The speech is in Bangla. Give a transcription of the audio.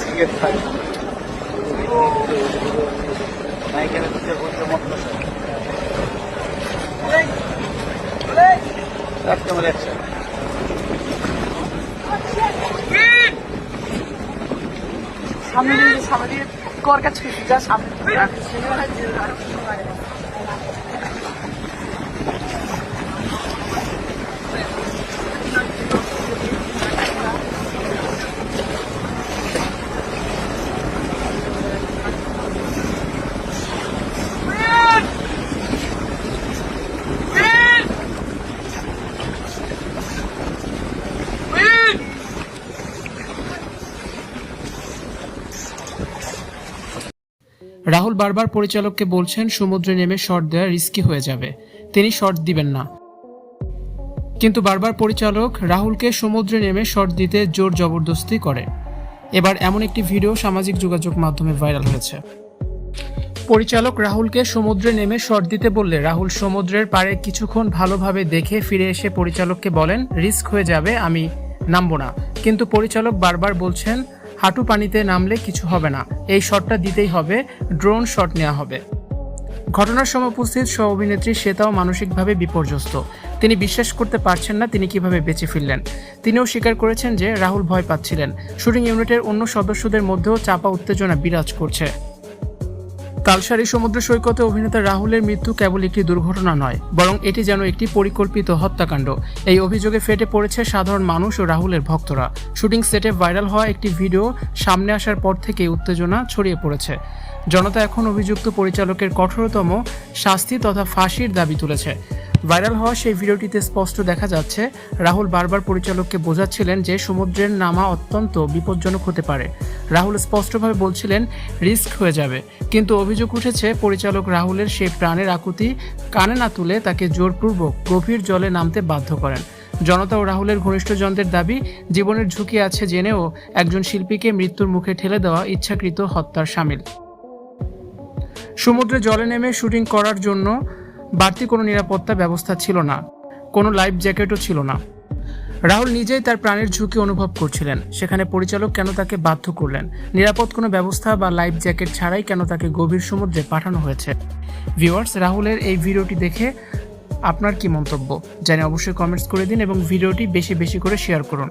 সিগারেট খাই না এখানে দুটো করতে মত একদম রিয়াকশন সামনে দিয়ে কর কাছে যা সামনে রাহুল বারবার পরিচালককে বলছেন সমুদ্রে নেমে শট দেওয়া রিস্কি হয়ে যাবে, তিনি শট দিবেন না। কিন্তু বারবার পরিচালক রাহুলকে সমুদ্রে নেমে শট দিতে জোর জবরদস্তি করে। এবার এমন একটি ভিডিও সামাজিক যোগাযোগ মাধ্যমে ভাইরাল হয়েছে। পরিচালক রাহুলকে সমুদ্রে নেমে শট দিতে বললে রাহুল সমুদ্রের পাড়ে কিছুক্ষণ ভালোভাবে দেখে ফিরে এসে পরিচালককে বলেন রিস্ক হয়ে যাবে, আমি নামবো না। কিন্তু পরিচালক বারবার বলছেন হাঁটু পানিতে নামলে কিছু হবে না, এই শটটা দিতেই হবে, ড্রোন শট নেওয়া হবে। ঘটনার সময় উপস্থিত সহ অভিনেত্রী শ্বেতাও মানসিকভাবে বিপর্যস্ত। তিনি বিশ্বাস করতে পারছেন না তিনি কিভাবে বেঁচে ফিরলেন। তিনিও স্বীকার করেছেন যে রাহুল ভয় পাচ্ছিলেন। শুটিং ইউনিটের অন্য সদস্যদের মধ্যেও চাপা উত্তেজনা বিরাজ করছে। তালসারি সমুদ্র সৈকতে অভিনেতা রাহুলের মৃত্যু কেবল একটি দুর্ঘটনা নয়, বরং এটি যেন একটি পরিকল্পিত হত্যাকাণ্ড। এই অভিযোগে ফেটে পড়েছে সাধারণ মানুষ ও রাহুলের ভক্তরা। শুটিং সেটে ভাইরাল হওয়া একটি ভিডিও সামনে আসার পর থেকে উত্তেজনা ছড়িয়ে পড়েছে। জনতা এখন অভিযুক্ত পরিচালকের কঠোরতম শাস্তি তথা ফাঁসির দাবি তুলেছে। ভাইরাল হওয়া সেই ভিডিওটিতে স্পষ্ট দেখা যাচ্ছে রাহুল বারবার পরিচালককে বোঝাচ্ছিলেন যে সমুদ্রের নামা অত্যন্ত বিপজ্জনক হতে পারে। রাহুল স্পষ্টভাবে বলছিলেন রিস্ক হয়ে যাবে, কিন্তু অভিযোগ উঠেছে পরিচালক রাহুলের সেই প্রাণের আকুতি কানে না তুলে তাকে জোরপূর্বক গভীর জলে নামতে বাধ্য করেন। জনতা ও রাহুলের ঘনিষ্ঠজনদের দাবি জীবনের ঝুঁকি আছে জেনেও একজন শিল্পীকে মৃত্যুর মুখে ঠেলে দেওয়া ইচ্ছাকৃত হত্যার শামিল। সমুদ্রে জলে নেমে শুটিং করার জন্য বাড়তি কোনো নিরাপত্তা ব্যবস্থা ছিল না, কোনো লাইফ জ্যাকেটও ছিল না। রাহুল নিজেই তার প্রাণের ঝুঁকি অনুভব করছিলেন, সেখানে পরিচালক কেন তাকে বাধ্য করলেন? নিরাপদ কোনো ব্যবস্থা বা লাইফ জ্যাকেট ছাড়াই কেন তাকে গভীর সমুদ্রে পাঠানো হয়েছে? ভিউয়ার্স, রাহুলের এই ভিডিওটি দেখে আপনার কি মন্তব্য জানিয়ে অবশ্যই কমেন্টস করে দিন এবং ভিডিওটি বেশি বেশি করে শেয়ার করুন।